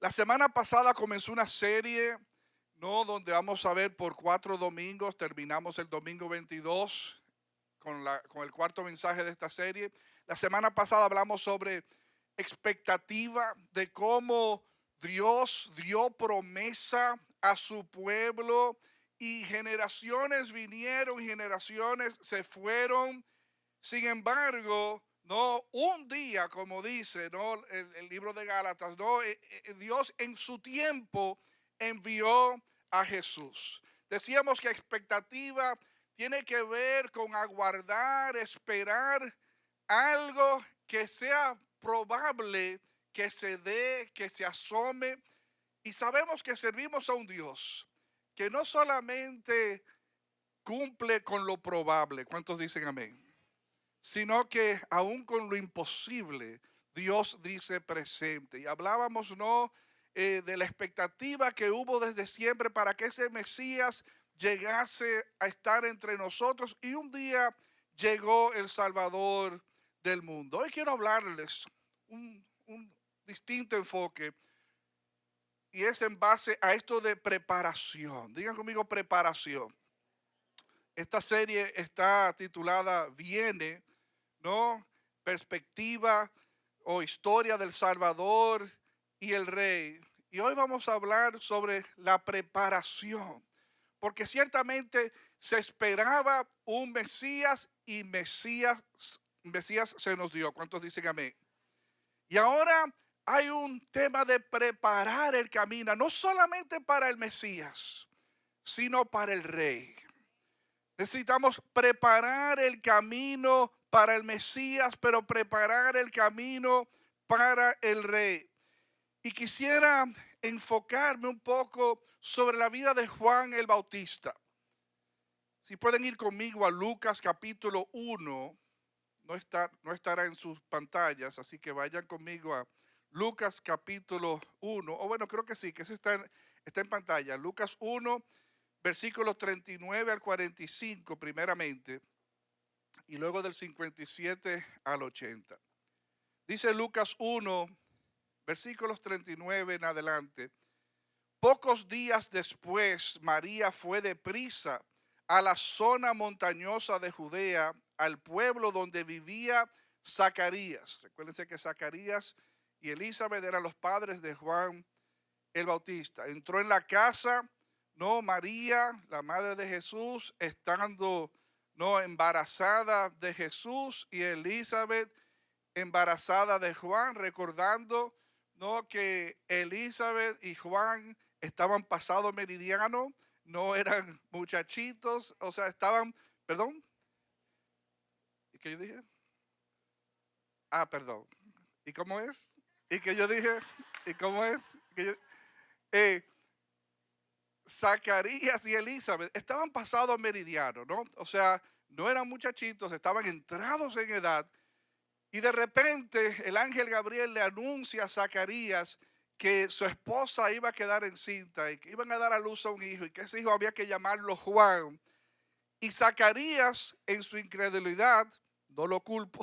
La semana pasada comenzó una serie, ¿no? Donde vamos a ver por 4 domingos, terminamos el domingo 22 con el cuarto mensaje de esta serie. La semana pasada hablamos sobre expectativa de cómo Dios dio promesa a su pueblo y generaciones vinieron y generaciones se fueron. Sin embargo, no un día, como dice, no el libro de Gálatas, no Dios en su tiempo envió a Jesús. Decíamos que expectativa tiene que ver con aguardar, esperar algo que sea probable, que se dé, que se asome. Y sabemos que servimos a un Dios que no solamente cumple con lo probable. ¿Cuántos dicen amén? Sino que aún con lo imposible, Dios dice presente. Y hablábamos, ¿no? De la expectativa que hubo desde siempre para que ese Mesías llegase a estar entre nosotros, y un día llegó el Salvador del mundo. Hoy quiero hablarles un distinto enfoque, y es en base a esto de preparación. Digan conmigo, preparación. Esta serie está titulada Viene, ¿no? Perspectiva o historia del Salvador y el Rey. Y hoy vamos a hablar sobre la preparación, porque ciertamente se esperaba un Mesías, y Mesías se nos dio. ¿Cuántos dicen amén? Y ahora hay un tema de preparar el camino, no solamente para el Mesías, sino para el Rey. Necesitamos preparar el camino para el Mesías, pero preparar el camino para el Rey. Y quisiera enfocarme un poco sobre la vida de Juan el Bautista. Si pueden ir conmigo a Lucas capítulo 1, no estará en sus pantallas, así que vayan conmigo a Lucas capítulo 1, o bueno, creo que sí, que ese está en pantalla. Lucas 1, versículos 39 al 45 primeramente, y luego del 57 al 80. Dice Lucas 1, versículos 39 en adelante. Pocos días después, María fue deprisa a la zona montañosa de Judea, al pueblo donde vivía Zacarías. Recuérdense que Zacarías y Elizabeth eran los padres de Juan el Bautista. Entró en la casa, no, María, la madre de Jesús, estando no embarazada de Jesús, y Elizabeth embarazada de Juan, recordando no que Elizabeth y Juan estaban pasados meridiano, no eran muchachitos, o sea, estaban, perdón, ¿y qué yo dije? Ah, perdón. ¿Y cómo es? ¿Y que yo dije? ¿Y cómo es? Que yo, eh, Zacarías y Elizabeth estaban pasados meridiano, ¿no? O sea, no eran muchachitos, estaban entrados en edad. Y de repente el ángel Gabriel le anuncia a Zacarías que su esposa iba a quedar encinta y que iban a dar a luz a un hijo, y que ese hijo había que llamarlo Juan. Y Zacarías, en su incredulidad, no lo culpo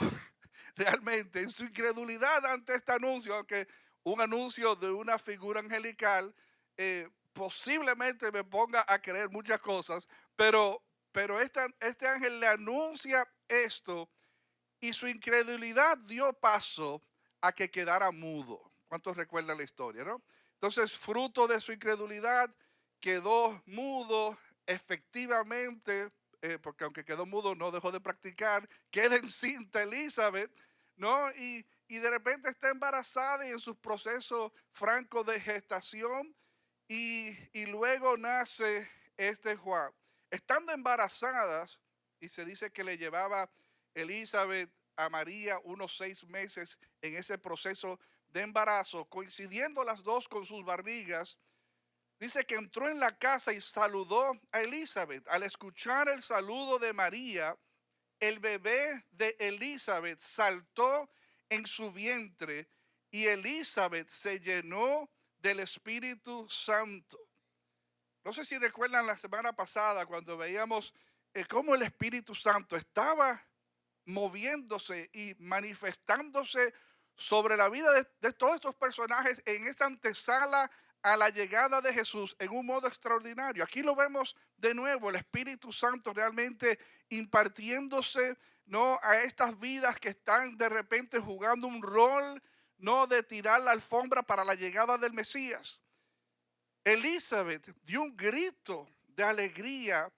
realmente, en su incredulidad ante este anuncio, aunque un anuncio de una figura angelical posiblemente me ponga a creer muchas cosas, pero este ángel le anuncia esto, y su incredulidad dio paso a que quedara mudo. ¿Cuántos recuerdan la historia, no? Entonces, fruto de su incredulidad, quedó mudo. Efectivamente, porque aunque quedó mudo, no dejó de practicar, queda encinta Elizabeth, ¿no? Y de repente está embarazada y en sus procesos francos de gestación, y luego nace este Juan. Estando embarazadas, y se dice que le llevaba Elizabeth a María unos 6 meses en ese proceso de embarazo, coincidiendo las dos con sus barrigas. Dice que entró en la casa y saludó a Elizabeth. Al escuchar el saludo de María, el bebé de Elizabeth saltó en su vientre, y Elizabeth se llenó del Espíritu Santo. No sé si recuerdan la semana pasada cuando veíamos cómo el Espíritu Santo estaba moviéndose y manifestándose sobre la vida de todos estos personajes en esta antesala a la llegada de Jesús en un modo extraordinario. Aquí lo vemos de nuevo, el Espíritu Santo realmente impartiéndose, no, a estas vidas que están de repente jugando un rol, no, de tirar la alfombra para la llegada del Mesías. Elizabeth dio un grito de alegría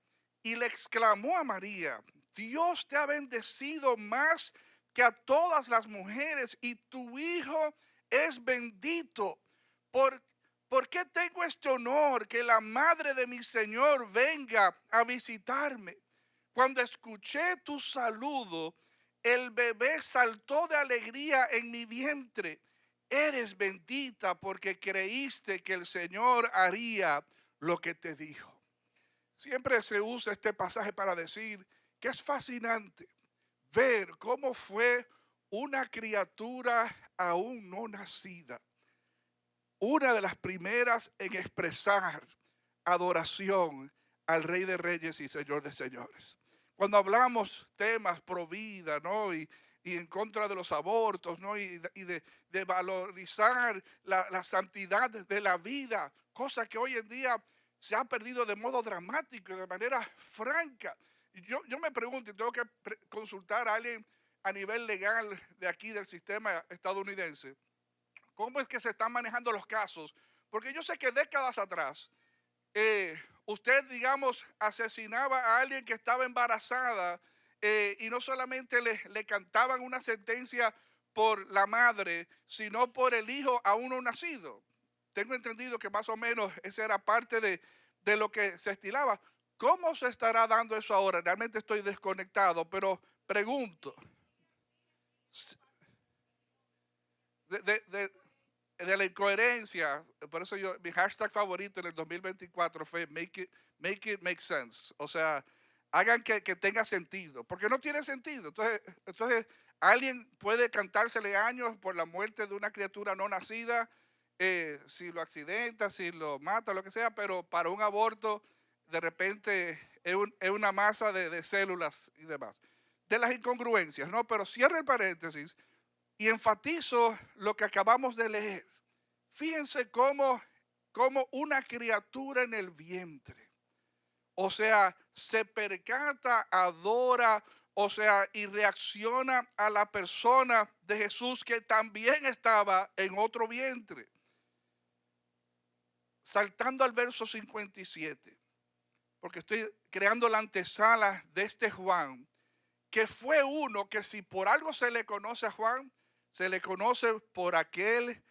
y le exclamó a María: Dios te ha bendecido más que a todas las mujeres y tu hijo es bendito. ¿Por, ¿Por qué tengo este honor que la madre de mi Señor venga a visitarme? Cuando escuché tu saludo, el bebé saltó de alegría en mi vientre. Eres bendita porque creíste que el Señor haría lo que te dijo. Siempre se usa este pasaje para decir que es fascinante ver cómo fue una criatura aún no nacida, una de las primeras en expresar adoración al Rey de Reyes y Señor de Señores. Cuando hablamos temas pro vida, ¿no? Y en contra de los abortos, ¿no? Y de valorizar la santidad de la vida, cosa que hoy en día se ha perdido de modo dramático y de manera franca. Yo me pregunto, y tengo que consultar a alguien a nivel legal de aquí del sistema estadounidense, ¿cómo es que se están manejando los casos? Porque yo sé que décadas atrás, usted, digamos, asesinaba a alguien que estaba embarazada, y no solamente le cantaban una sentencia por la madre, sino por el hijo aún no nacido. Tengo entendido que más o menos esa era parte de lo que se estilaba. ¿Cómo se estará dando eso ahora? Realmente estoy desconectado, pero pregunto. De, de- de- de la incoherencia, por eso mi hashtag favorito en el 2024 fue make it make sense. O sea, hagan que tenga sentido, porque no tiene sentido. Entonces, alguien puede cantársele años por la muerte de una criatura no nacida, si lo accidenta, si lo mata, lo que sea, pero para un aborto, de repente es una masa de células y demás. De las incongruencias, ¿no? Pero cierro el paréntesis y enfatizo lo que acabamos de leer. Fíjense cómo una criatura en el vientre, o sea, se percata, adora, o sea, y reacciona a la persona de Jesús que también estaba en otro vientre. Saltando al verso 57, porque estoy creando la antesala de este Juan, que fue uno que, si por algo se le conoce a Juan, se le conoce por aquel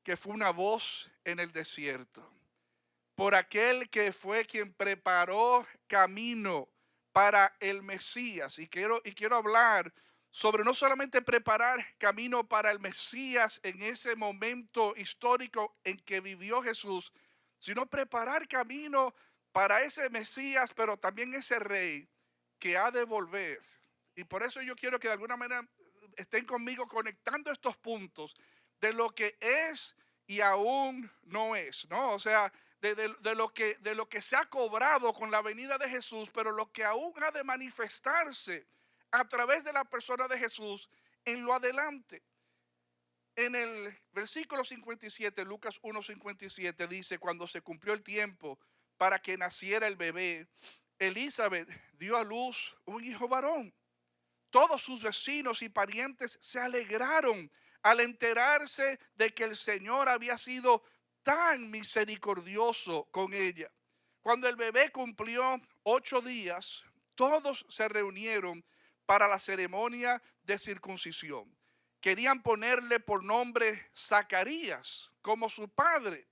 que fue una voz en el desierto, por aquel que fue quien preparó camino para el Mesías. Y quiero hablar sobre no solamente preparar camino para el Mesías en ese momento histórico en que vivió Jesús, sino preparar camino para ese Mesías, pero también ese rey que ha de volver. Y por eso yo quiero que de alguna manera estén conmigo conectando estos puntos de lo que es y aún no es, ¿no? O sea, de lo que se ha cobrado con la venida de Jesús, pero lo que aún ha de manifestarse a través de la persona de Jesús en lo adelante. En el versículo 57, Lucas 1:57 dice: cuando se cumplió el tiempo para que naciera el bebé, Elizabeth dio a luz un hijo varón. Todos sus vecinos y parientes se alegraron al enterarse de que el Señor había sido tan misericordioso con ella. Cuando el bebé cumplió 8 días, todos se reunieron para la ceremonia de circuncisión. Querían ponerle por nombre Zacarías, como su padre,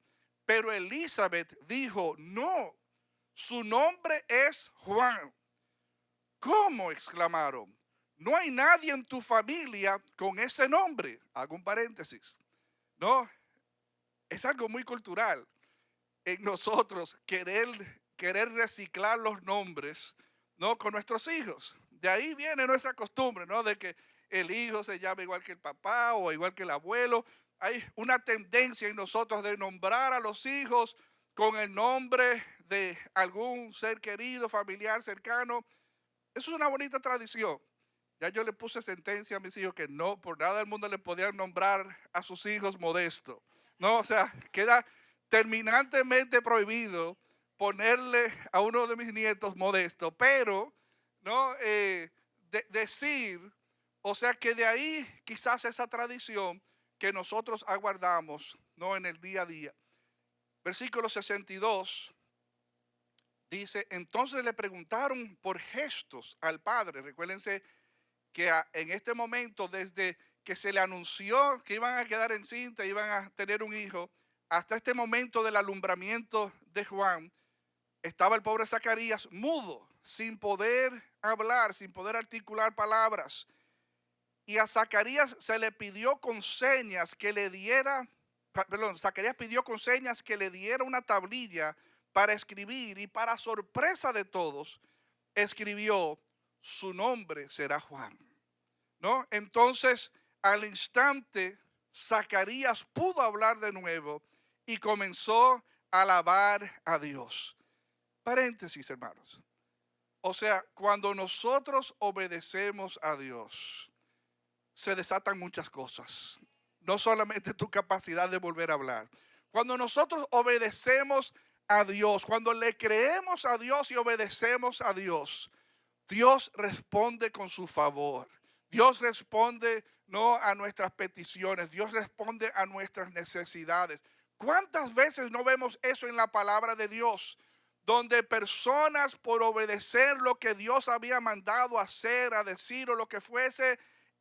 pero Elizabeth dijo: no, su nombre es Juan. ¿Cómo?, exclamaron. No hay nadie en tu familia con ese nombre. Hago un paréntesis. No, es algo muy cultural en nosotros querer reciclar los nombres, ¿no?, con nuestros hijos. De ahí viene nuestra costumbre, ¿no?, de que el hijo se llame igual que el papá o igual que el abuelo. Hay una tendencia en nosotros de nombrar a los hijos con el nombre de algún ser querido, familiar, cercano. Eso es una bonita tradición. Ya yo le puse sentencia a mis hijos que no, por nada del mundo le podían nombrar a sus hijos Modesto. No, o sea, queda terminantemente prohibido ponerle a uno de mis nietos Modesto. Pero, ¿no? Decir, o sea, que de ahí quizás esa tradición que nosotros aguardamos, ¿no? En el día a día. Versículo 62 dice, entonces le preguntaron por gestos al padre. Recuérdense que en este momento, desde que se le anunció que iban a quedar encinta, iban a tener un hijo, hasta este momento del alumbramiento de Juan, estaba el pobre Zacarías mudo, sin poder hablar, sin poder articular palabras. Y a Zacarías se le pidió con señas que le diera, perdón, Zacarías pidió con señas que le diera una tablilla para escribir, y para sorpresa de todos, escribió, su nombre será Juan. ¿No? Entonces, al instante, Zacarías pudo hablar de nuevo y comenzó a alabar a Dios. Paréntesis, hermanos. O sea, cuando nosotros obedecemos a Dios, se desatan muchas cosas. No solamente tu capacidad de volver a hablar. Cuando nosotros obedecemos a Dios, cuando le creemos a Dios y obedecemos a Dios, Dios responde con su favor. Dios responde no a nuestras peticiones. Dios responde a nuestras necesidades. ¿Cuántas veces no vemos eso en la palabra de Dios? Donde personas, por obedecer lo que Dios había mandado a hacer, a decir o lo que fuese,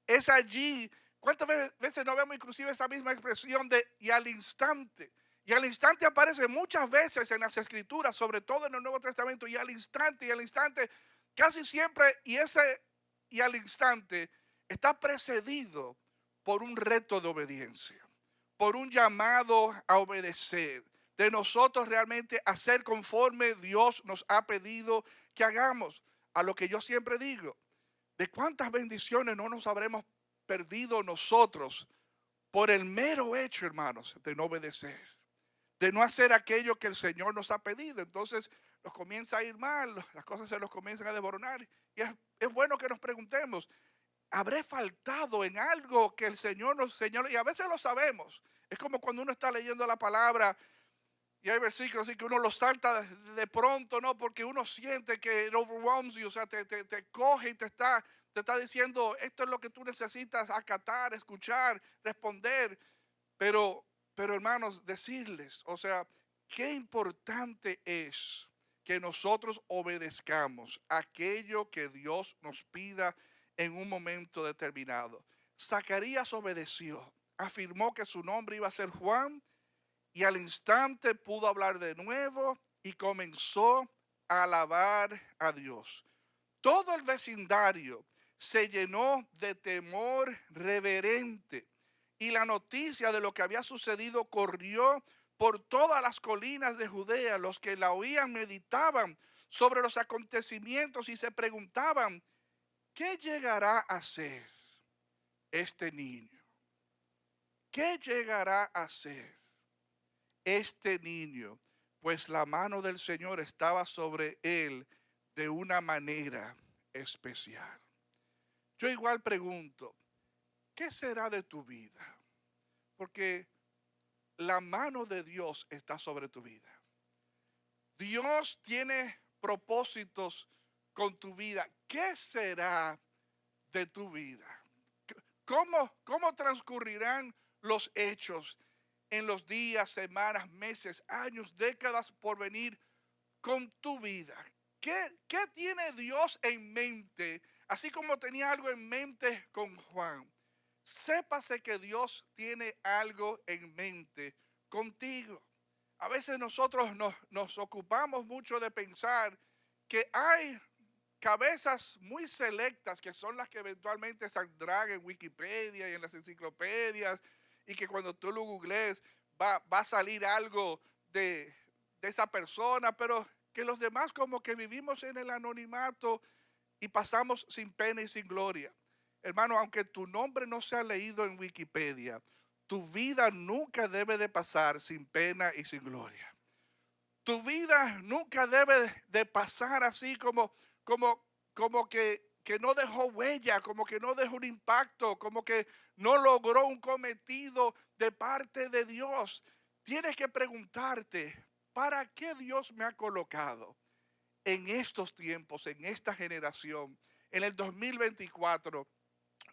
es allí. ¿Cuántas veces no vemos inclusive esa misma expresión de y al instante? Y al instante aparece muchas veces en las Escrituras, sobre todo en el Nuevo Testamento, y al instante, casi siempre, y al instante está precedido por un reto de obediencia, por un llamado a obedecer, de nosotros realmente hacer conforme Dios nos ha pedido que hagamos. A lo que yo siempre digo, de cuántas bendiciones no nos habremos perdido nosotros por el mero hecho, hermanos, de no obedecer, de no hacer aquello que el Señor nos ha pedido. Entonces nos comienza a ir mal, las cosas se nos comienzan a desboronar. Y es bueno que nos preguntemos, ¿habré faltado en algo que el Señor nos señaló? Y a veces lo sabemos. Es como cuando uno está leyendo la palabra y hay versículos así que uno los salta de pronto, ¿no? Porque uno siente que it overwhelms you, o sea, te coge y te está diciendo, esto es lo que tú necesitas acatar, escuchar, responder. Pero, hermanos, decirles, o sea, qué importante es que nosotros obedezcamos aquello que Dios nos pida en un momento determinado. Zacarías obedeció, afirmó que su nombre iba a ser Juan, y al instante pudo hablar de nuevo y comenzó a alabar a Dios. Todo el vecindario se llenó de temor reverente, y la noticia de lo que había sucedido corrió por todas las colinas de Judea. Los que la oían meditaban sobre los acontecimientos y se preguntaban, ¿qué llegará a ser este niño? ¿Qué llegará a ser este niño? Pues la mano del Señor estaba sobre él de una manera especial. Yo igual pregunto, ¿qué será de tu vida? Porque la mano de Dios está sobre tu vida. Dios tiene propósitos con tu vida. ¿Qué será de tu vida? ¿Cómo transcurrirán los hechos en los días, semanas, meses, años, décadas por venir con tu vida? ¿Qué tiene Dios en mente? Así como tenía algo en mente con Juan. Sépase que Dios tiene algo en mente contigo. A veces nosotros nos ocupamos mucho de pensar que hay cabezas muy selectas que son las que eventualmente saldrán en Wikipedia y en las enciclopedias, y que cuando tú lo googlees va a salir algo de esa persona, pero que los demás como que vivimos en el anonimato y pasamos sin pena y sin gloria. Hermano, aunque tu nombre no sea leído en Wikipedia, tu vida nunca debe de pasar sin pena y sin gloria. Tu vida nunca debe de pasar así como que que no dejó huella, como que no dejó un impacto, como que no logró un cometido de parte de Dios. Tienes que preguntarte, ¿para qué Dios me ha colocado en estos tiempos, en esta generación, en el 2024,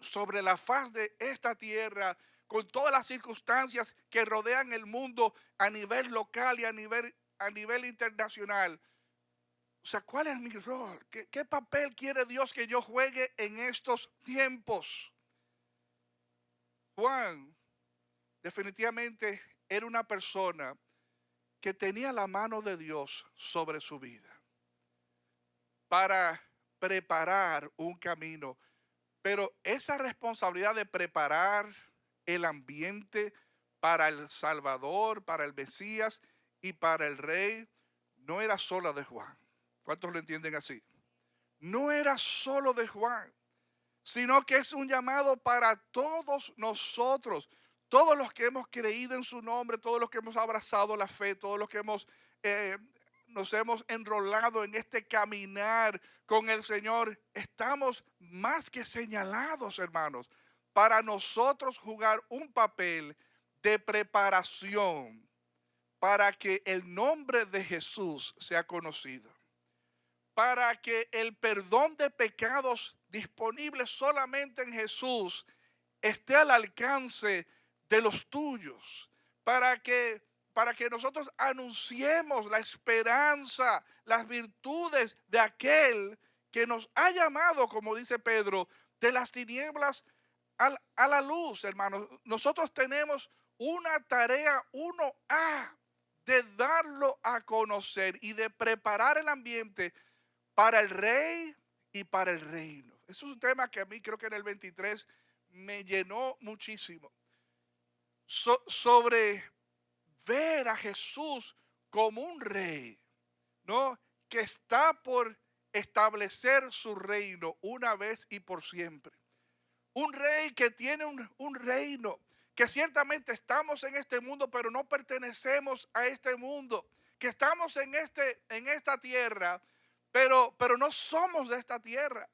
sobre la faz de esta tierra, con todas las circunstancias que rodean el mundo a nivel local y a nivel internacional? O sea, ¿cuál es mi rol? ¿Qué papel quiere Dios que yo juegue en estos tiempos? Juan definitivamente era una persona que tenía la mano de Dios sobre su vida para preparar un camino. Pero esa responsabilidad de preparar el ambiente para el Salvador, para el Mesías y para el Rey, no era sola de Juan. ¿Cuántos lo entienden así? No era solo de Juan, sino que es un llamado para todos nosotros, todos los que hemos creído en su nombre, todos los que hemos abrazado la fe, todos los que eh, nos hemos enrolado en este caminar con el Señor. Estamos más que señalados, hermanos, para nosotros jugar un papel de preparación para que el nombre de Jesús sea conocido, para que el perdón de pecados disponible solamente en Jesús esté al alcance de los tuyos, para que nosotros anunciemos la esperanza, las virtudes de aquel que nos ha llamado, como dice Pedro, de las tinieblas a la luz, hermanos. Nosotros tenemos una tarea 1A de darlo a conocer y de preparar el ambiente para el rey y para el reino. Eso es un tema que a mí creo que en el 23 me llenó muchísimo. Sobre ver a Jesús como un rey, ¿no? Que está por establecer su reino una vez y por siempre. Un rey que tiene un reino, que ciertamente estamos en este mundo, pero no pertenecemos a este mundo. Que estamos en esta tierra, pero no somos de esta tierra.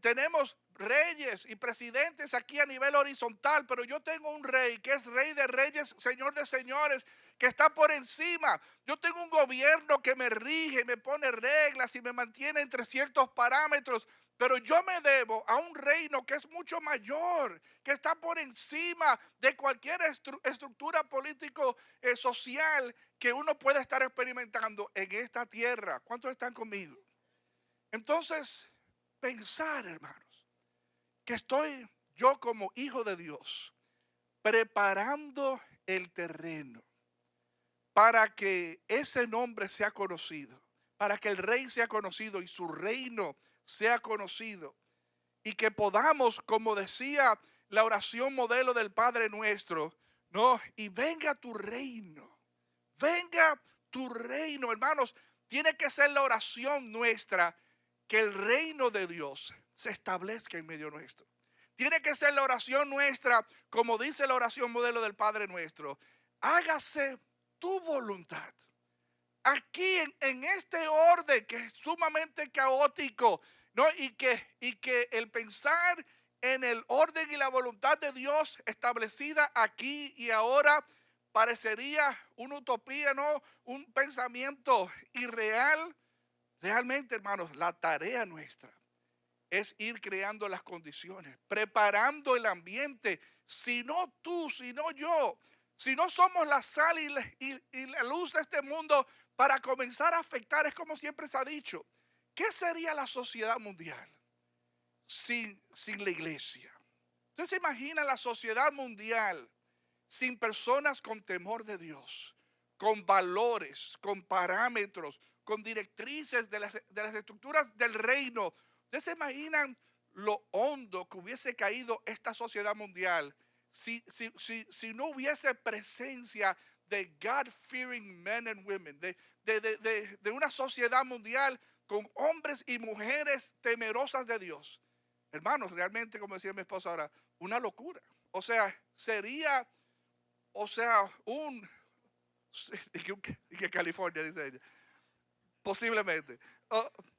Tenemos reyes y presidentes aquí a nivel horizontal, pero yo tengo un rey que es rey de reyes, señor de señores, que está por encima. Yo tengo un gobierno que me rige, me pone reglas y me mantiene entre ciertos parámetros. Pero yo me debo a un reino que es mucho mayor, que está por encima de cualquier estructura político social que uno pueda estar experimentando en esta tierra. ¿Cuántos están conmigo? Entonces, pensar, hermanos, que estoy yo como hijo de Dios preparando el terreno para que ese nombre sea conocido, para que el rey sea conocido y su reino sea conocido, y que podamos, como decía la oración modelo del Padre Nuestro, ¿no? Y venga tu reino, hermanos. Tiene que ser la oración nuestra, que el reino de Dios se establezca en medio nuestro. Tiene que ser la oración nuestra, como dice la oración modelo del Padre Nuestro: hágase tu voluntad. Aquí en este orden que es sumamente caótico, ¿no? Y que el pensar en el orden y la voluntad de Dios establecida aquí y ahora parecería una utopía, ¿no? Un pensamiento irreal. Realmente, hermanos, la tarea nuestra es ir creando las condiciones, preparando el ambiente. Si no tú, si no yo, si no somos la sal y la luz de este mundo para comenzar a afectar, es como siempre se ha dicho, ¿qué sería la sociedad mundial sin la iglesia? ¿Usted se imagina la sociedad mundial sin personas con temor de Dios, con valores, con parámetros, con directrices de las estructuras del reino? ¿Ustedes se imaginan lo hondo que hubiese caído esta sociedad mundial si no hubiese presencia de God-fearing men and women, de una sociedad mundial con hombres y mujeres temerosas de Dios? Hermanos, realmente, como decía mi esposa ahora, una locura. O sea, sería, y que California, dice ella, posiblemente.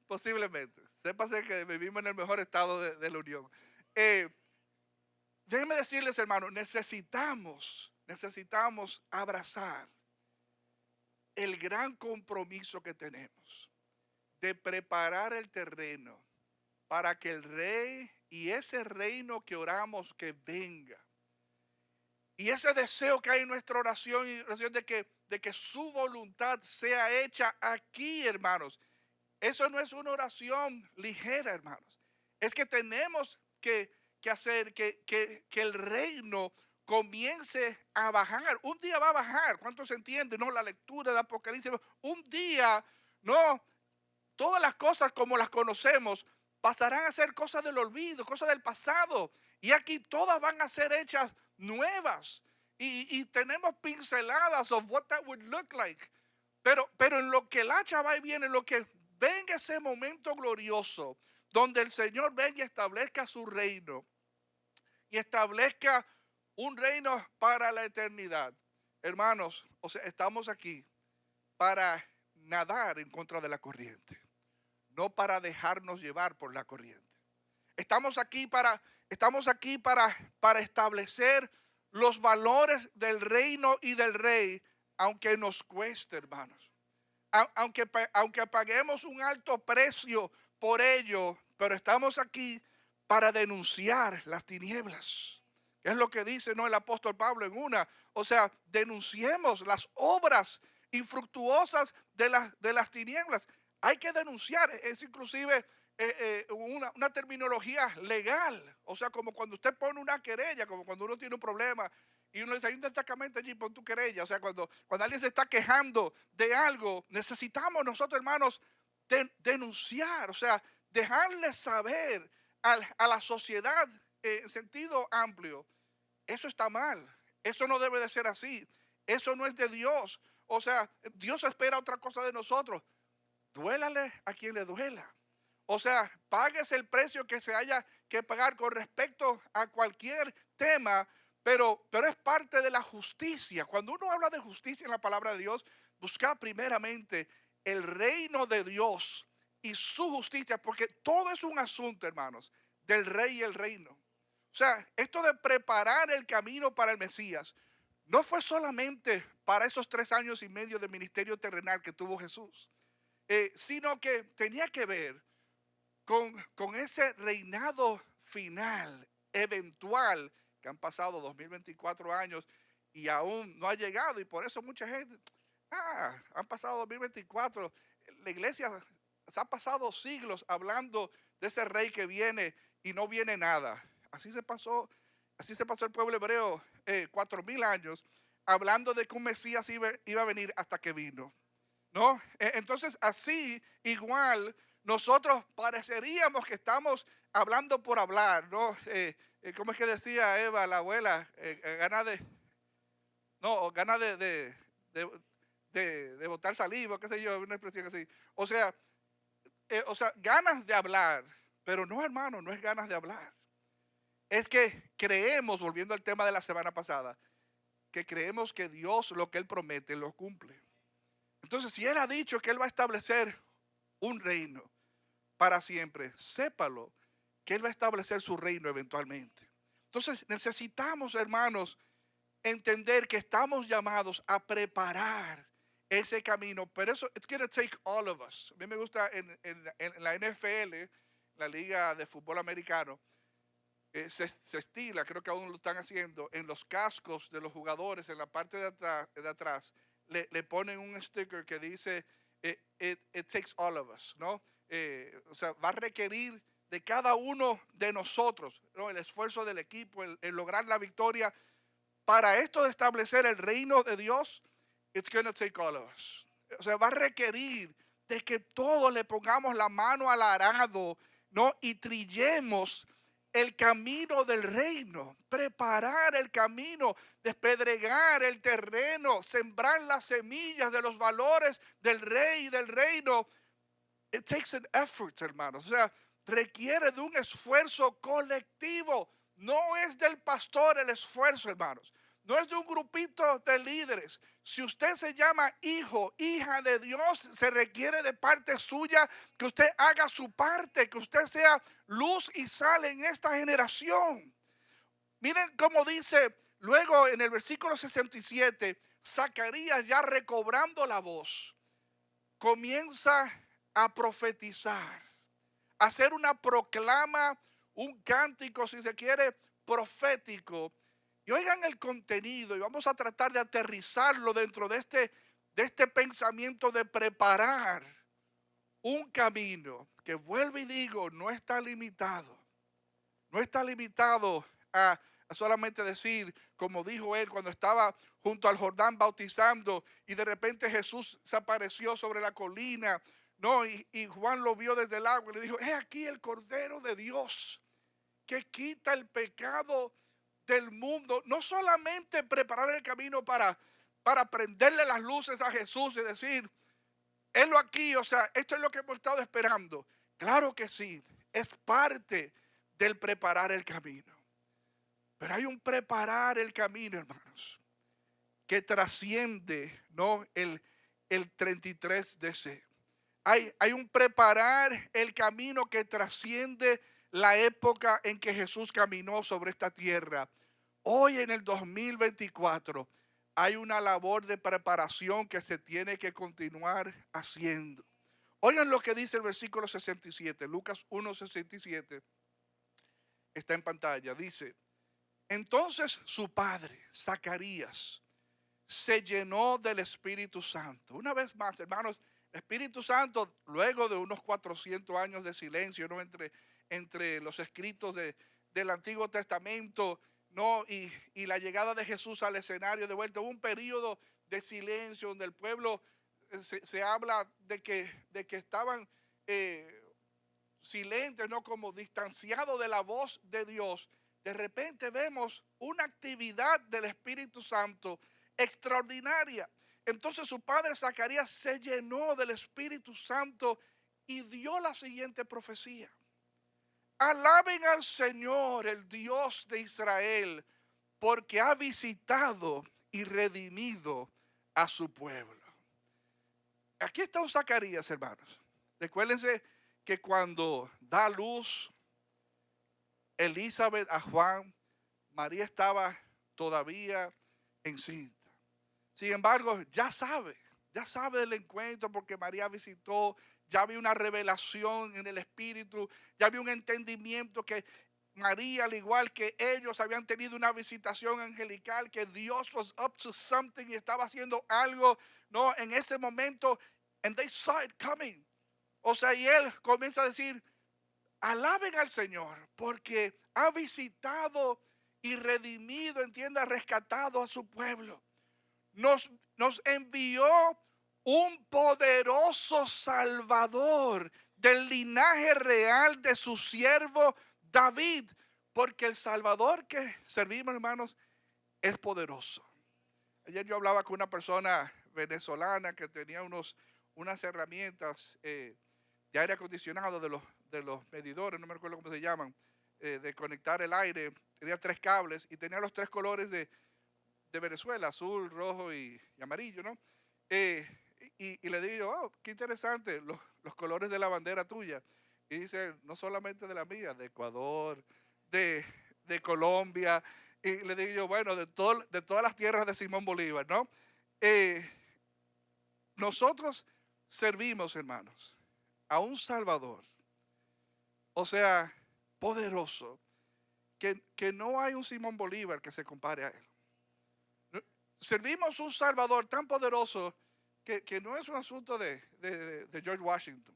Posiblemente. Sépase que vivimos en el mejor estado de la Unión. Déjenme decirles, hermanos, necesitamos abrazar el gran compromiso que tenemos de preparar el terreno para que el rey y ese reino que oramos que venga. Y ese deseo que hay en nuestra oración y oración de que su voluntad sea hecha aquí, hermanos. Eso no es una oración ligera, hermanos. Es que tenemos que hacer que el reino comience a bajar. Un día va a bajar. ¿Cuánto se entiende? No, la lectura de Apocalipsis. Un día, no, todas las cosas como las conocemos pasarán a ser cosas del olvido, cosas del pasado. Y aquí todas van a ser hechas nuevas. Y tenemos pinceladas of what that would look like. Pero en lo que el hacha va y viene, en lo que venga ese momento glorioso, donde el Señor venga y establezca su reino. Y establezca un reino para la eternidad. Hermanos, o sea, estamos aquí para nadar en contra de la corriente, no para dejarnos llevar por la corriente. Estamos aquí para establecer los valores del reino y del rey, aunque nos cueste, hermanos. Aunque paguemos un alto precio por ello, pero estamos aquí para denunciar las tinieblas. Es lo que dice, ¿no?, el apóstol Pablo en una. O sea, denunciemos las obras infructuosas de las tinieblas. Hay que denunciar, es inclusive una terminología legal. O sea, como cuando usted pone una querella, como cuando uno tiene un problema y uno dice, hay un destacamento allí, pon tu querella. O sea, cuando alguien se está quejando de algo, necesitamos nosotros, hermanos, denunciar. O sea, dejarles saber a la sociedad en sentido amplio. Eso está mal. Eso no debe de ser así. Eso no es de Dios. O sea, Dios espera otra cosa de nosotros. Duélale a quien le duela. O sea, pagues el precio que se haya que pagar con respecto a cualquier tema, pero es parte de la justicia. Cuando uno habla de justicia en la palabra de Dios, busca primeramente el reino de Dios y su justicia, porque todo es un asunto, hermanos, del rey y el reino. O sea, esto de preparar el camino para el Mesías no fue solamente para esos 3 años y medio de ministerio terrenal que tuvo Jesús, sino que tenía que ver con ese reinado final, eventual, que han pasado 2024 años y aún no ha llegado. Y por eso mucha gente, han pasado 2024, la iglesia se ha pasado siglos hablando de ese rey que viene y no viene nada. Así se pasó el pueblo hebreo 4000 años hablando de que un Mesías iba a venir hasta que vino, ¿no? Entonces, así igual nosotros pareceríamos que estamos hablando por hablar, ¿no? ¿Cómo es que decía Eva, la abuela? Ganas de botar saliva, qué sé yo, una expresión así. O sea, ganas de hablar, pero no, hermano, no es ganas de hablar. Es que creemos, volviendo al tema de la semana pasada, que creemos que Dios lo que Él promete lo cumple. Entonces, si Él ha dicho que Él va a establecer un reino para siempre, sépalo que Él va a establecer su reino eventualmente. Entonces, necesitamos, hermanos, entender que estamos llamados a preparar ese camino, pero eso, it's going to take all of us. A mí me gusta en la NFL, la liga de fútbol americano, se estila, creo que aún lo están haciendo, en los cascos de los jugadores, en la parte de atrás, le ponen un sticker que dice, it takes all of us, ¿no? O sea, va a requerir de cada uno de nosotros, ¿no?, el esfuerzo del equipo, el lograr la victoria. Para esto de establecer el reino de Dios, it's going to take all of us. O sea, va a requerir de que todos le pongamos la mano al arado, ¿no?, y trillemos el camino del reino, preparar el camino, despedregar el terreno, sembrar las semillas de los valores del rey y del reino. It takes an effort, hermanos. O sea, requiere de un esfuerzo colectivo. No es del pastor el esfuerzo, hermanos. No es de un grupito de líderes, Si usted se llama hijo, hija de Dios, se requiere de parte suya que usted haga su parte, que usted sea luz y sal en esta generación. Miren cómo dice luego en el versículo 67, Zacarías, ya recobrando la voz, comienza a profetizar, a hacer una proclama, un cántico, si se quiere, profético. Y oigan el contenido, y vamos a tratar de aterrizarlo dentro de este pensamiento de preparar un camino que, vuelvo y digo, no está limitado. No está limitado a solamente decir, como dijo él cuando estaba junto al Jordán bautizando y de repente Jesús se apareció sobre la colina, no, y Juan lo vio desde el agua y le dijo, he aquí el Cordero de Dios que quita el pecado del mundo. No solamente preparar el camino para prenderle las luces a Jesús y decir, helo aquí, o sea, esto es lo que hemos estado esperando. Claro que sí, es parte del preparar el camino. Pero hay un preparar el camino, hermanos, que trasciende, ¿no?, el 33DC. Hay un preparar el camino que trasciende la época en que Jesús caminó sobre esta tierra. Hoy en el 2024 hay una labor de preparación que se tiene que continuar haciendo. Oigan lo que dice el versículo 67, Lucas 1:67, está en pantalla. Dice, entonces su padre, Zacarías, se llenó del Espíritu Santo. Una vez más, hermanos, el Espíritu Santo, luego de unos 400 años de silencio, ¿no?, entre los escritos del Antiguo Testamento, ¿no?, y la llegada de Jesús al escenario de vuelta, hubo un periodo de silencio donde el pueblo se habla de que estaban silentes, ¿no?, como distanciados de la voz de Dios. De repente vemos una actividad del Espíritu Santo extraordinaria. Entonces su padre Zacarías se llenó del Espíritu Santo y dio la siguiente profecía. Alaben al Señor, el Dios de Israel, porque ha visitado y redimido a su pueblo. Aquí está un Zacarías, hermanos. Recuérdense que cuando da luz Elizabeth a Juan, María estaba todavía encinta. Sin embargo, ya sabe del encuentro porque María visitó, ya había una revelación en el Espíritu, ya había un entendimiento que María, al igual que ellos, habían tenido una visitación angelical, que Dios was up to something y estaba haciendo algo, ¿no?, en ese momento, and they saw it coming. O sea, y él comienza a decir, alaben al Señor porque ha visitado y redimido, entienda, rescatado a su pueblo. Nos envió un poderoso Salvador del linaje real de su siervo David, porque el Salvador que servimos, hermanos, es poderoso. Ayer yo hablaba con una persona venezolana que tenía unas herramientas de aire acondicionado de los medidores, no me recuerdo cómo se llaman, de conectar el aire. Tenía 3 cables y tenía los 3 colores de Venezuela, azul, rojo y amarillo, ¿no? Y le digo, oh, qué interesante, los colores de la bandera tuya. Y dice, no solamente de la mía, de Ecuador, de Colombia. Y le digo yo, bueno, de todas las tierras de Simón Bolívar, ¿no? Nosotros servimos, hermanos, a un Salvador, o sea, poderoso, que no hay un Simón Bolívar que se compare a él. Servimos un Salvador tan poderoso que no es un asunto de George Washington.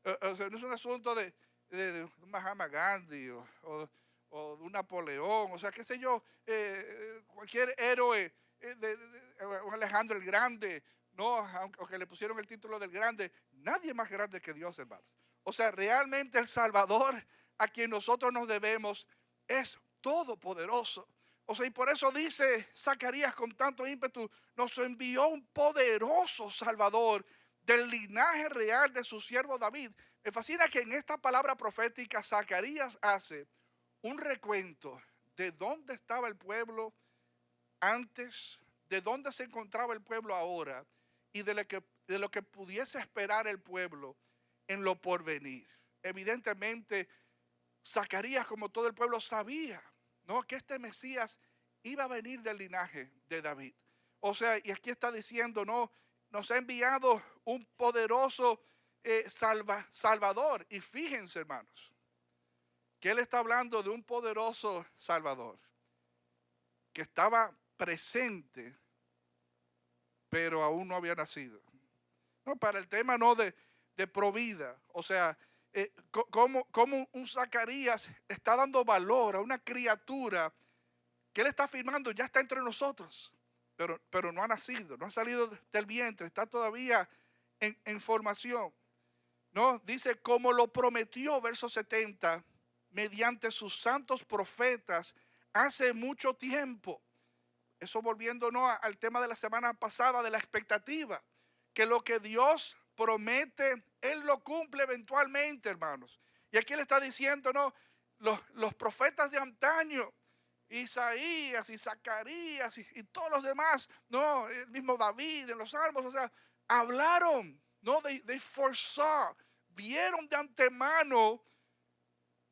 O sea, no es un asunto de Mahatma Gandhi o de un Napoleón. O sea, qué sé yo, cualquier héroe, un Alejandro el Grande, no, aunque le pusieron el título del Grande. Nadie más grande que Dios, hermanos. O sea, realmente el Salvador a quien nosotros nos debemos es todopoderoso. O sea, y por eso dice Zacarías con tanto ímpetu, nos envió un poderoso Salvador del linaje real de su siervo David. Me fascina que en esta palabra profética Zacarías hace un recuento de dónde estaba el pueblo antes de dónde se encontraba el pueblo ahora y de lo que pudiese esperar el pueblo en lo porvenir. Evidentemente, Zacarías, como todo el pueblo, sabía, ¿no?, que este Mesías iba a venir del linaje de David. O sea, y aquí está diciendo, no, nos ha enviado un poderoso Salvador. Y fíjense, hermanos, que él está hablando de un poderoso Salvador que estaba presente, pero aún no había nacido. No, para el tema no de provida. O sea, como un Zacarías está dando valor a una criatura que él está afirmando ya está entre nosotros, pero no ha nacido, no ha salido del vientre, está todavía en formación. No, dice, como lo prometió, verso 70, mediante sus santos profetas hace mucho tiempo. Eso volviéndonos al tema de la semana pasada de la expectativa, que lo que Dios promete, Él lo cumple eventualmente, hermanos. Y aquí le está diciendo, no, los profetas de antaño, Isaías y Zacarías y todos los demás, no, el mismo David en los salmos, o sea, hablaron, no, they foresaw, vieron de antemano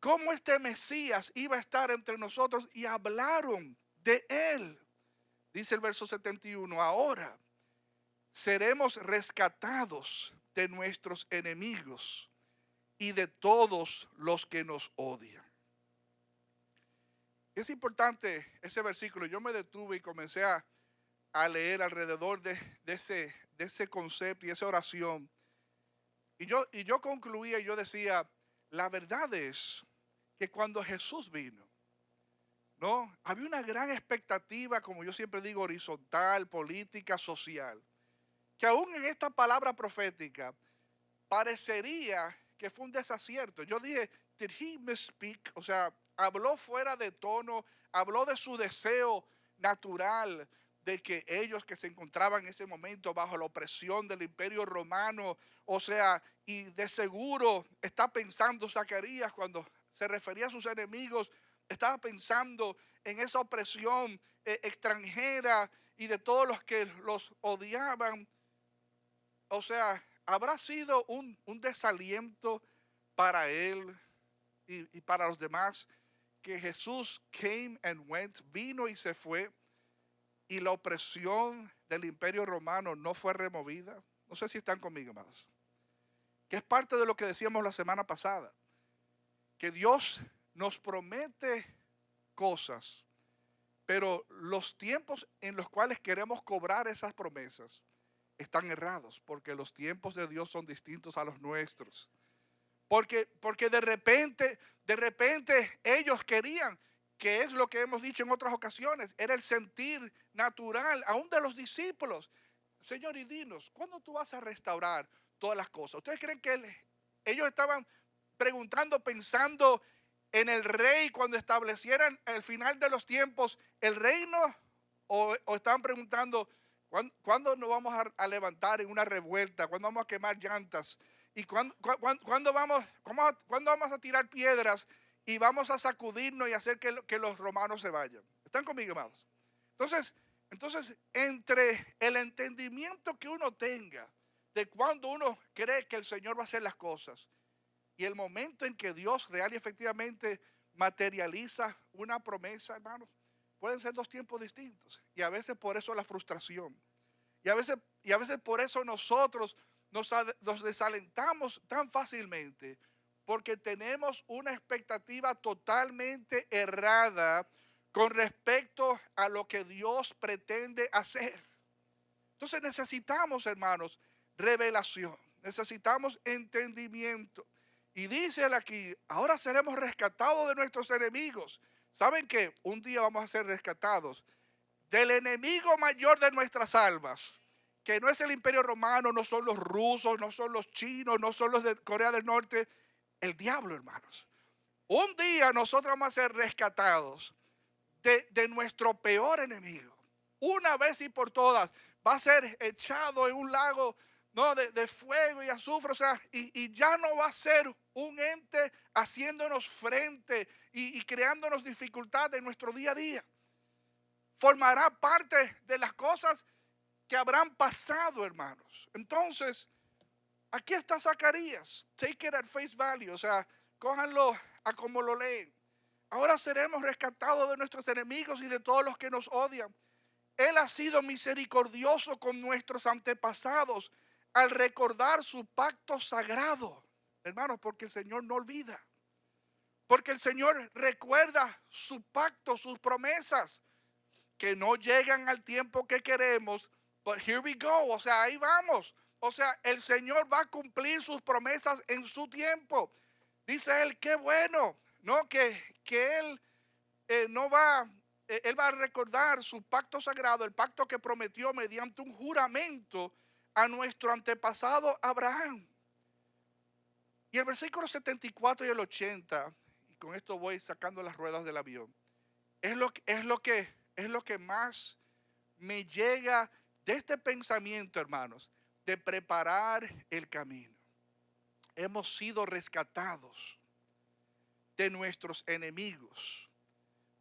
cómo este Mesías iba a estar entre nosotros y hablaron de él. Dice el verso 71, ahora seremos rescatados de nuestros enemigos y de todos los que nos odian. Es importante ese versículo. Yo me detuve y comencé a leer alrededor de ese concepto y esa oración. Y yo concluía y yo decía, la verdad es que cuando Jesús vino, ¿no?, había una gran expectativa, como yo siempre digo, horizontal, política, social, que aún en esta palabra profética parecería que fue un desacierto. Yo dije, did he misspeak? O sea, habló fuera de tono, habló de su deseo natural de que ellos que se encontraban en ese momento bajo la opresión del Imperio Romano, o sea, y de seguro está pensando Zacarías cuando se refería a sus enemigos, estaba pensando en esa opresión extranjera y de todos los que los odiaban. O sea, habrá sido un desaliento para él y para los demás que Jesús came and went, vino y se fue, y la opresión del Imperio Romano no fue removida. No sé si están conmigo, amados. Que es parte de lo que decíamos la semana pasada, que Dios nos promete cosas, pero los tiempos en los cuales queremos cobrar esas promesas están errados, porque los tiempos de Dios son distintos a los nuestros. Porque de repente ellos querían, que es lo que hemos dicho en otras ocasiones, era el sentir natural, aún de los discípulos. Señor, y dinos, ¿cuándo tú vas a restaurar todas las cosas? ¿Ustedes creen que ellos estaban preguntando, pensando en el rey cuando establecieran el final de los tiempos el reino? ¿O estaban preguntando, ¿cuándo nos vamos a levantar en una revuelta? ¿Cuándo vamos a quemar llantas? ¿Y cuándo vamos a tirar piedras y vamos a sacudirnos y hacer que los romanos se vayan? ¿Están conmigo, amados? Entonces, entre el entendimiento que uno tenga de cuando uno cree que el Señor va a hacer las cosas y el momento en que Dios real y efectivamente materializa una promesa, hermanos, pueden ser dos tiempos distintos. Y a veces por eso la frustración. Y a veces por eso nosotros nos desalentamos tan fácilmente, porque tenemos una expectativa totalmente errada con respecto a lo que Dios pretende hacer. Entonces necesitamos, hermanos, revelación, necesitamos entendimiento. Y dice él aquí, ahora seremos rescatados de nuestros enemigos. ¿Saben qué? Un día vamos a ser rescatados del enemigo mayor de nuestras almas, que no es el Imperio Romano, no son los rusos, no son los chinos, no son los de Corea del Norte, el diablo, hermanos. Un día nosotros vamos a ser rescatados de nuestro peor enemigo. Una vez y por todas va a ser echado en un lago, no, de fuego y azufre, o sea, y ya no va a ser un ente haciéndonos frente y creándonos dificultades en nuestro día a día. formará parte de las cosas que habrán pasado, hermanos. Entonces, aquí está Zacarías. Take it at face value. O sea, cójanlo a como lo leen. Ahora seremos rescatados de nuestros enemigos y de todos los que nos odian. Él ha sido misericordioso con nuestros antepasados al recordar su pacto sagrado. Hermanos, porque el Señor no olvida. Porque el Señor recuerda su pacto, sus promesas, que no llegan al tiempo que queremos. But here we go. O sea, ahí vamos. O sea, el Señor va a cumplir sus promesas en su tiempo. Dice él, qué bueno, ¿no? Que él no va, él va a recordar su pacto sagrado, el pacto que prometió mediante un juramento a nuestro antepasado Abraham. Y el versículo 74 y el 80, y con esto voy sacando las ruedas del avión, es lo que más me llega de este pensamiento, hermanos, de preparar el camino. Hemos sido rescatados de nuestros enemigos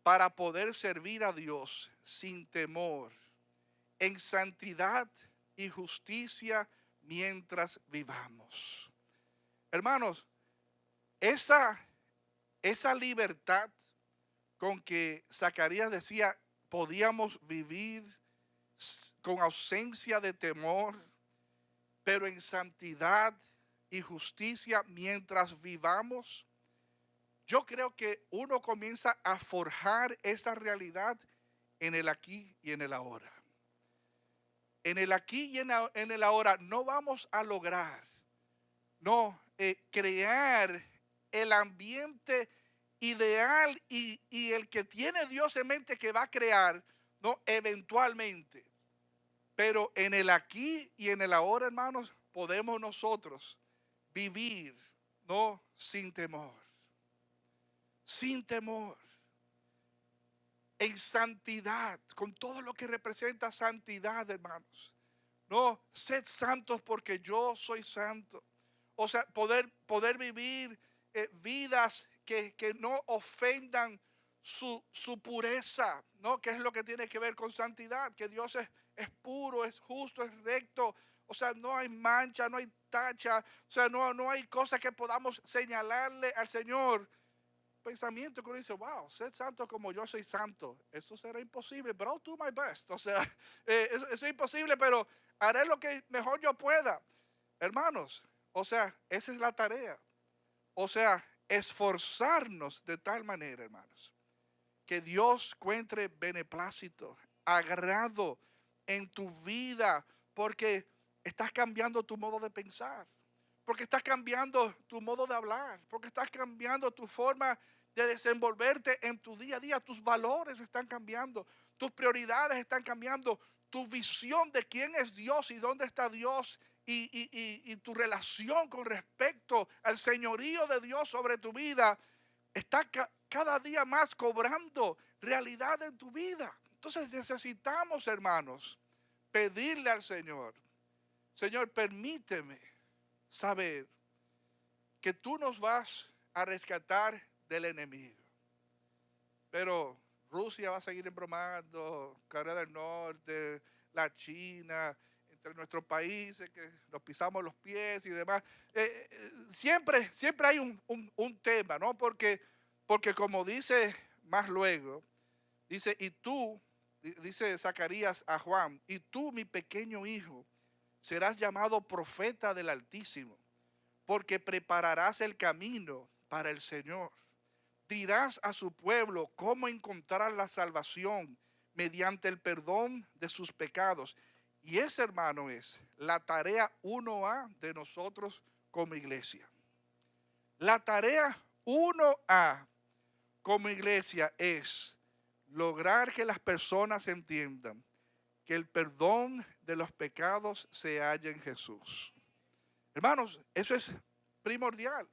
para poder servir a Dios sin temor, en santidad y justicia mientras vivamos. Hermanos, esa libertad con que Zacarías decía podíamos vivir con ausencia de temor, pero en santidad y justicia mientras vivamos. Yo creo que uno comienza a forjar esa realidad en el aquí y en el ahora. En el aquí y en el ahora no vamos a lograr crear el ambiente ideal y el que tiene Dios en mente que va a crear, no, eventualmente. Pero en el aquí y en el ahora, hermanos, podemos nosotros vivir, no, sin temor. Sin temor. En santidad, con todo lo que representa santidad, hermanos. No, sed santos porque yo soy santo. O sea, poder vivir vidas que no ofendan su pureza, ¿no? Que es lo que tiene que ver con santidad, que Dios es puro, es justo, es recto. O sea, no hay mancha, no hay tacha. O sea, no hay cosa que podamos señalarle al Señor. Pensamiento que uno dice, wow, sed santo como yo soy santo. Eso será imposible, but I'll do my best. O sea, eso es imposible, pero haré lo que mejor yo pueda. Hermanos, o sea, esa es la tarea. O sea, esforzarnos de tal manera, hermanos, que Dios encuentre beneplácito, agrado en tu vida, porque estás cambiando tu modo de pensar, porque estás cambiando tu modo de hablar, porque estás cambiando tu forma de desenvolverte en tu día a día. Tus valores están cambiando, tus prioridades están cambiando, tu visión de quién es Dios y dónde está Dios y tu relación con respecto al señorío de Dios sobre tu vida está cada día más cobrando realidad en tu vida. Entonces necesitamos, hermanos, pedirle al Señor, Señor, permíteme saber que tú nos vas a rescatar del enemigo. Pero Rusia va a seguir embromando, Corea del Norte, la China, entre nuestros países que nos pisamos los pies y demás. Siempre hay un tema, ¿no? Porque como dice más luego, dice, y tú, dice Zacarías a Juan, y tú, mi pequeño hijo, serás llamado profeta del Altísimo, porque prepararás el camino para el Señor. Dirás a su pueblo cómo encontrar la salvación mediante el perdón de sus pecados. Y ese, hermano, es la tarea 1A de nosotros como iglesia. La tarea 1A como iglesia es lograr que las personas entiendan que el perdón de los pecados se halla en Jesús. Hermanos, eso es primordial,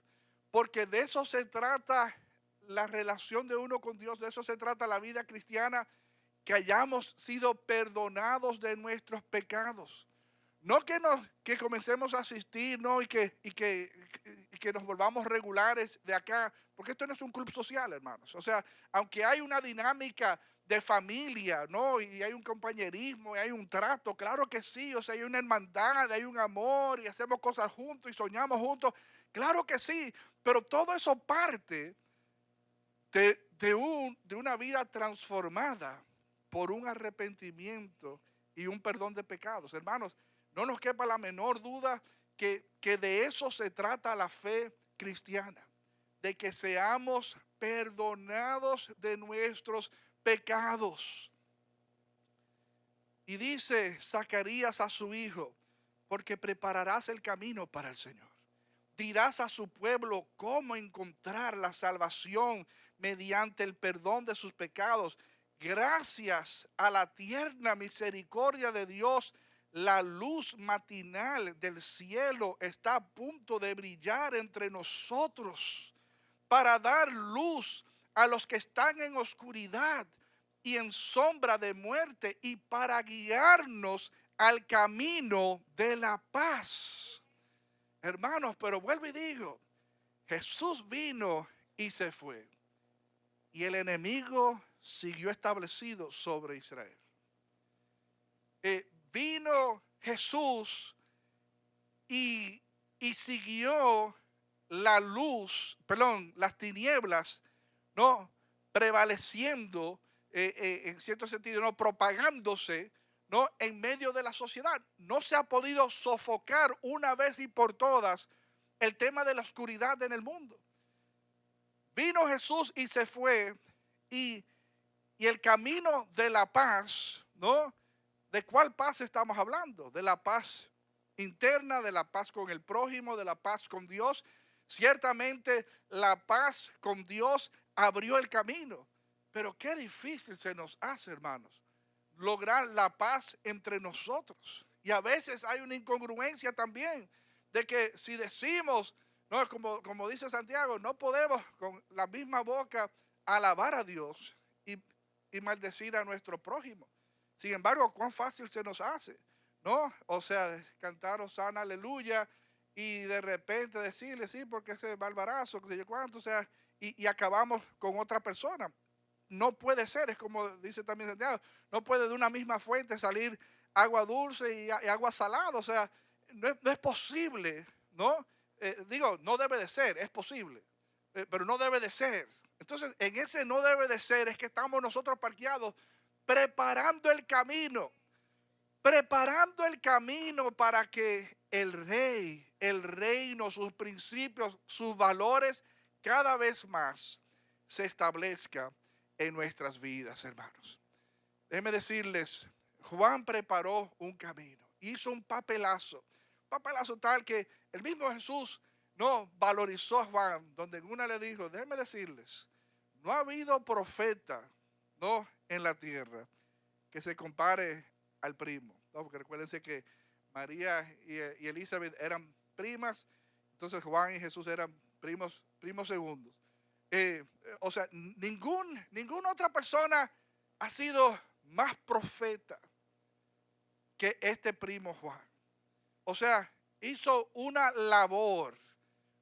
porque de eso se trata la relación de uno con Dios, de eso se trata la vida cristiana, que hayamos sido perdonados de nuestros pecados. No que comencemos a asistir, ¿no? y que y que nos volvamos regulares de acá, porque esto no es un club social, hermanos. O sea, aunque hay una dinámica de familia, ¿no? Y hay un compañerismo, y hay un trato, claro que sí, o sea, hay una hermandad, hay un amor, y hacemos cosas juntos y soñamos juntos, claro que sí, pero todo eso parte de una vida transformada por un arrepentimiento y un perdón de pecados. Hermanos, no nos quepa la menor duda que de eso se trata la fe cristiana, de que seamos perdonados de nuestros pecados. Y dice Zacarías a su hijo, porque prepararás el camino para el Señor. Dirás a su pueblo cómo encontrar la salvación mediante el perdón de sus pecados. Gracias a la tierna misericordia de Dios, la luz matinal del cielo está a punto de brillar entre nosotros para dar luz a los que están en oscuridad y en sombra de muerte, y para guiarnos al camino de la paz. Hermanos, pero vuelvo y digo, Jesús vino y se fue, y el enemigo siguió establecido sobre Israel. Vino Jesús y siguió las tinieblas, ¿no? Prevaleciendo, en cierto sentido, ¿no? Propagándose, ¿no? En medio de la sociedad. No se ha podido sofocar una vez y por todas el tema de la oscuridad en el mundo. Vino Jesús y se fue, y el camino de la paz, ¿no? ¿De cuál paz estamos hablando? De la paz interna, de la paz con el prójimo, de la paz con Dios. Ciertamente la paz con Dios abrió el camino, pero qué difícil se nos hace, hermanos, lograr la paz entre nosotros. Y a veces hay una incongruencia también de que si decimos, no, como dice Santiago, no podemos con la misma boca alabar a Dios y maldecir a nuestro prójimo. Sin embargo, cuán fácil se nos hace, ¿no? O sea, cantar Hosana, aleluya, y de repente decirle, sí, porque ese barbarazo, que sé yo cuánto, o sea, y acabamos con otra persona. No puede ser, es como dice también Santiago, no puede de una misma fuente salir agua dulce y agua salada, o sea, no es posible, ¿no? Digo, no debe de ser, es posible, pero no debe de ser. Entonces, en ese no debe de ser es que estamos nosotros parqueados preparando el camino para que el rey, el reino, sus principios, sus valores cada vez más se establezca en nuestras vidas, hermanos. Déjenme decirles, Juan preparó un camino, hizo un papelazo tal que el mismo Jesús no valorizó a Juan, donde en una le dijo, déjenme decirles, no ha habido profeta, no, en la tierra que se compare al primo, ¿no? Porque recuérdense que María y Elizabeth eran primas, entonces Juan y Jesús eran primos segundos. O sea, ninguna otra persona ha sido más profeta que este primo Juan. O sea, hizo una labor,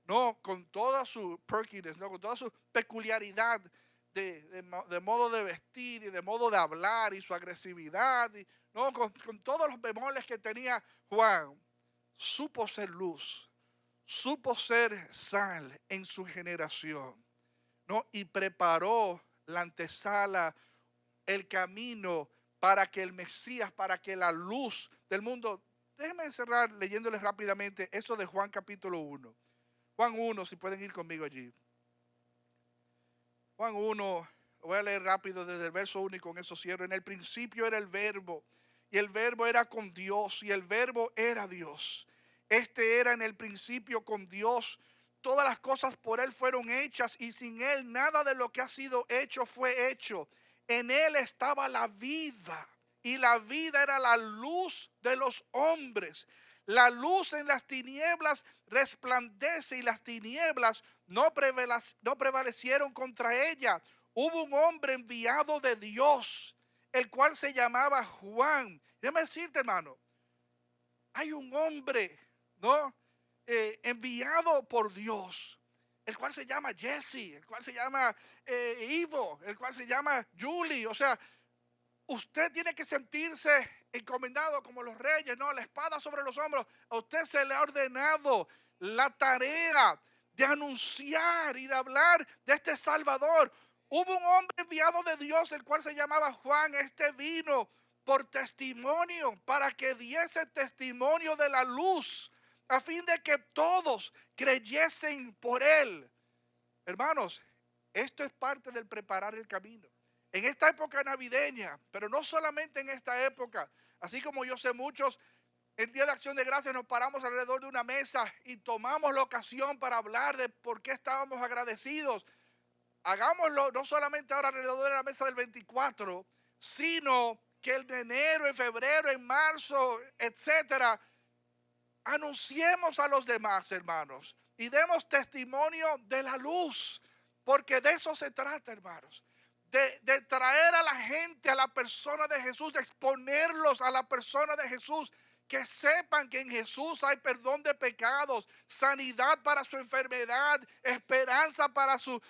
¿no? Con toda su perkiness, ¿no? Con toda su peculiaridad de modo de vestir y de modo de hablar y su agresividad, y, ¿no? Con todos los bemoles que tenía Juan, supo ser luz, supo ser sal en su generación, ¿no? Y preparó la antesala, el camino para que el Mesías, para que la luz del mundo. Déjenme cerrar leyéndoles rápidamente eso de Juan capítulo 1. Juan 1, si pueden ir conmigo allí. Juan 1, lo voy a leer rápido desde el verso 1 y con eso cierro. En el principio era el verbo, y el verbo era con Dios, y el verbo era Dios. Este era en el principio con Dios. Todas las cosas por Él fueron hechas, y sin Él nada de lo que ha sido hecho fue hecho. En Él estaba la vida, y la vida era la luz de los hombres. La luz en las tinieblas resplandece, y las tinieblas no prevalecieron contra ella. Hubo un hombre enviado de Dios, el cual se llamaba Juan. Déjame decirte, hermano, hay un hombre, ¿no? enviado por Dios, el cual se llama Jesse, el cual se llama Ivo, el cual se llama Julie. O sea, usted tiene que sentirse encomendado como los reyes, ¿no? La espada sobre los hombros. A usted se le ha ordenado la tarea de anunciar y de hablar de este Salvador. Hubo un hombre enviado de Dios, el cual se llamaba Juan. Este vino por testimonio, para que diese testimonio de la luz, a fin de que todos creyesen por él. Hermanos, esto es parte del preparar el camino. En esta época navideña, pero no solamente en esta época, así como yo sé muchos, el Día de Acción de Gracias nos paramos alrededor de una mesa y tomamos la ocasión para hablar de por qué estábamos agradecidos. Hagámoslo no solamente ahora alrededor de la mesa del 24, sino que en enero, en febrero, en marzo, etcétera, anunciemos a los demás, hermanos, y demos testimonio de la luz, porque de eso se trata, hermanos. De traer a la gente a la persona de Jesús, de exponerlos a la persona de Jesús, que sepan que en Jesús hay perdón de pecados, sanidad para su enfermedad, esperanza para su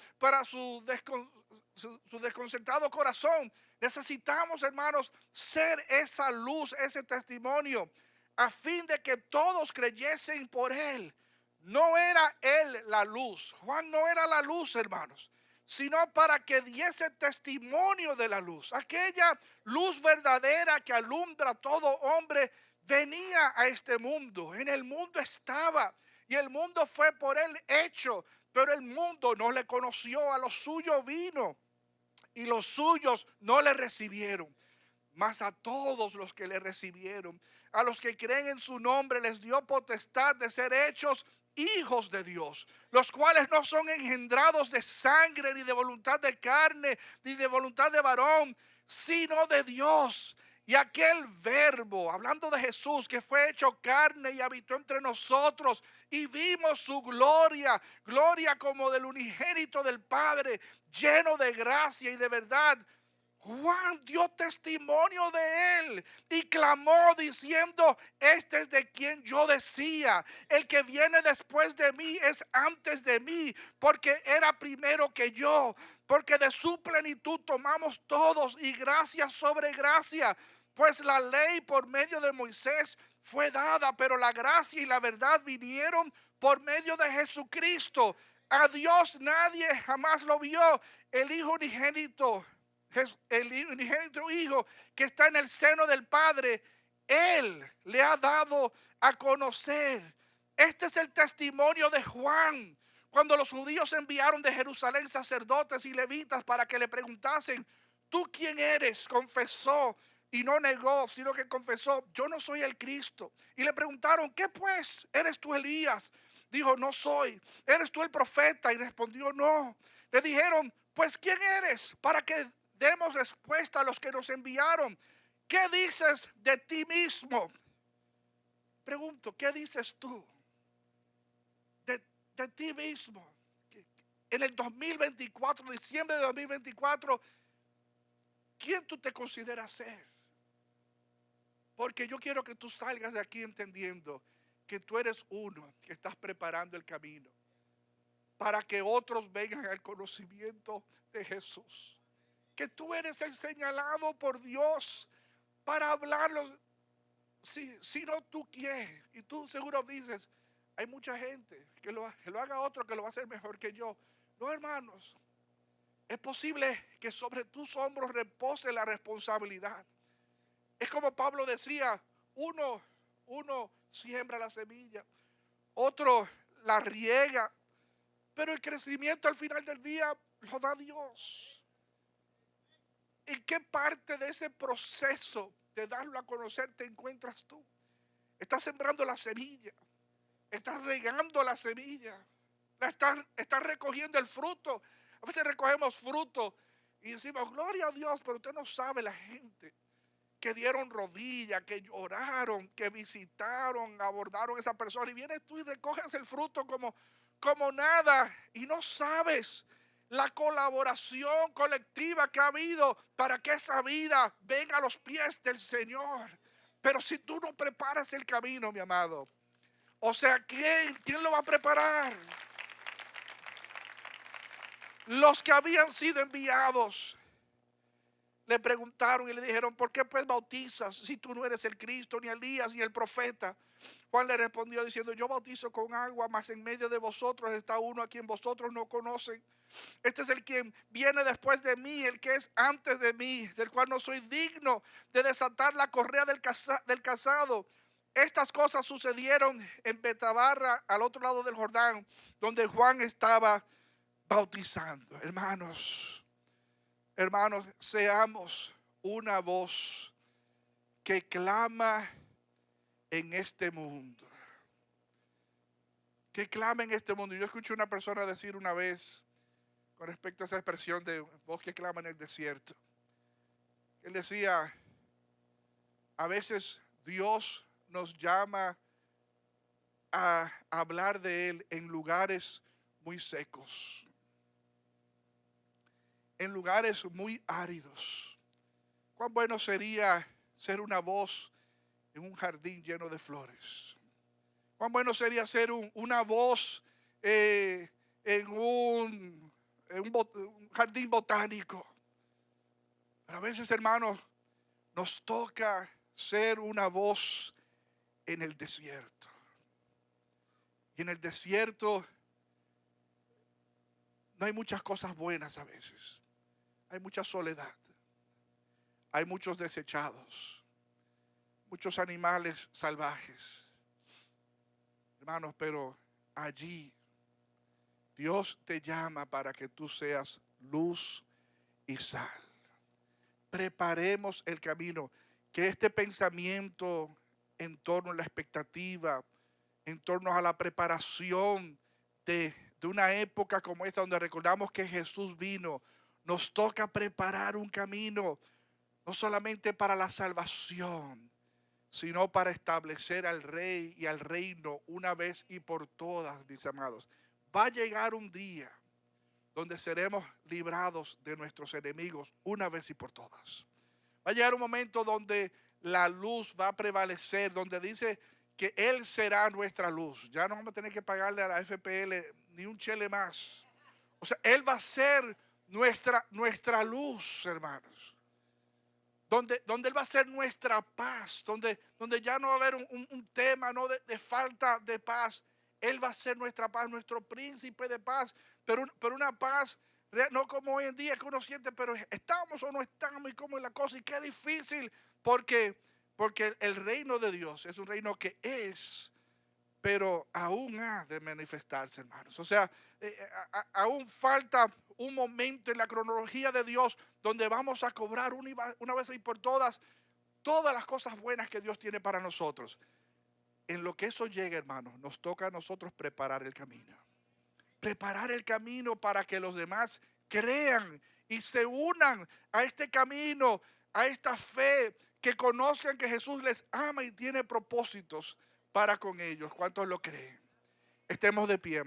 desconcertado corazón. Necesitamos, hermanos, ser esa luz, ese testimonio, a fin de que todos creyesen por él. No era él la luz, Juan no era la luz, hermanos, sino para que diese testimonio de la luz. Aquella luz verdadera que alumbra a todo hombre venía a este mundo. En el mundo estaba y el mundo fue por él hecho, pero el mundo no le conoció. A los suyos vino y los suyos no le recibieron. Mas a todos los que le recibieron, a los que creen en su nombre, les dio potestad de ser hechos hijos de Dios, los cuales no son engendrados de sangre, ni de voluntad de carne, ni de voluntad de varón, sino de Dios. Y aquel verbo, hablando de Jesús, que fue hecho carne y habitó entre nosotros, y vimos su gloria, gloria como del unigénito del Padre, lleno de gracia y de verdad. Juan dio testimonio de él y clamó diciendo: este es de quien yo decía, el que viene después de mí es antes de mí, porque era primero que yo, porque de su plenitud tomamos todos y gracia sobre gracia. Pues la ley por medio de Moisés fue dada, pero la gracia y la verdad vinieron por medio de Jesucristo. A Dios nadie jamás lo vio. El Hijo unigénito, el unigénito Hijo que está en el seno del Padre, Él le ha dado a conocer. Este es el testimonio de Juan. Cuando los judíos enviaron de Jerusalén sacerdotes y levitas para que le preguntasen: ¿tú quién eres? Confesó y no negó, sino que confesó: yo no soy el Cristo. Y le preguntaron: ¿qué pues? ¿Eres tú Elías? Dijo: no soy. ¿Eres tú el profeta? Y respondió: no. Le dijeron: pues ¿quién eres? Para que demos respuesta a los que nos enviaron. ¿Qué dices de ti mismo? Pregunto, ¿qué dices tú de ti mismo? En el 2024, diciembre de 2024, ¿quién tú te consideras ser? Porque yo quiero que tú salgas de aquí entendiendo que tú eres uno que estás preparando el camino para que otros vengan al conocimiento de Jesús. Que tú eres el señalado por Dios para hablarlos. Si no tú quieres, y tú seguro dices: hay mucha gente que lo haga otro, que lo va a hacer mejor que yo. No, hermanos, es posible que sobre tus hombros repose la responsabilidad. Es como Pablo decía: uno siembra la semilla, otro la riega, pero el crecimiento al final del día lo da Dios. ¿En qué parte de ese proceso de darlo a conocer te encuentras tú? Estás sembrando la semilla, estás regando la semilla, estás recogiendo el fruto. A veces recogemos fruto y decimos: gloria a Dios, pero usted no sabe la gente que dieron rodillas, que lloraron, que visitaron, abordaron a esa persona, y vienes tú y recoges el fruto como nada, y no sabes la colaboración colectiva que ha habido para que esa vida venga a los pies del Señor. Pero si tú no preparas el camino, mi amado, O sea, ¿quién lo va a preparar? Los que habían sido enviados le preguntaron y le dijeron: ¿por qué pues bautizas si tú no eres el Cristo, ni Elías, ni el profeta? Juan le respondió diciendo: yo bautizo con agua, mas en medio de vosotros está uno a quien vosotros no conocen. Este es el quien viene después de mí, el que es antes de mí, del cual no soy digno de desatar la correa del calzado. Estas cosas sucedieron en Betabarra, al otro lado del Jordán, donde Juan estaba bautizando. Hermanos, seamos una voz que clama en este mundo. Que clama en este mundo. Yo escuché una persona decir una vez, con respecto a esa expresión de voz que clama en el desierto, él decía: a veces Dios nos llama a hablar de Él en lugares muy secos, en lugares muy áridos. Cuán bueno sería ser una voz en un jardín lleno de flores. Cuán bueno sería ser una voz en un jardín botánico. Pero a veces, hermanos, nos toca ser una voz en el desierto. Y en el desierto no hay muchas cosas buenas a veces. Hay mucha soledad. Hay muchos desechados. Muchos animales salvajes. Hermanos, pero allí Dios te llama para que tú seas luz y sal. Preparemos el camino. Que este pensamiento en torno a la expectativa, en torno a la preparación de una época como esta, donde recordamos que Jesús vino, nos toca preparar un camino, no solamente para la salvación, sino para establecer al Rey y al reino una vez y por todas, mis amados. Va a llegar un día donde seremos librados de nuestros enemigos una vez y por todas. Va a llegar un momento donde la luz va a prevalecer, donde dice que Él será nuestra luz. Ya no vamos a tener que pagarle a la FPL ni un chele más. O sea, Él va a ser nuestra luz, hermanos. Donde Él va a ser nuestra paz, donde ya no va a haber un tema, ¿no?, de falta de paz. Él va a ser nuestra paz, nuestro príncipe de paz, pero una paz no como hoy en día que uno siente, pero estamos o no estamos y cómo es la cosa y qué difícil, porque el reino de Dios es un reino que es, pero aún ha de manifestarse, hermanos. O sea, aún falta un momento en la cronología de Dios donde vamos a cobrar una vez y por todas las cosas buenas que Dios tiene para nosotros. En lo que eso llegue, hermanos, nos toca a nosotros preparar el camino. Preparar el camino para que los demás crean y se unan a este camino, a esta fe, que conozcan que Jesús les ama y tiene propósitos para con ellos. ¿Cuántos lo creen? Estemos de pie.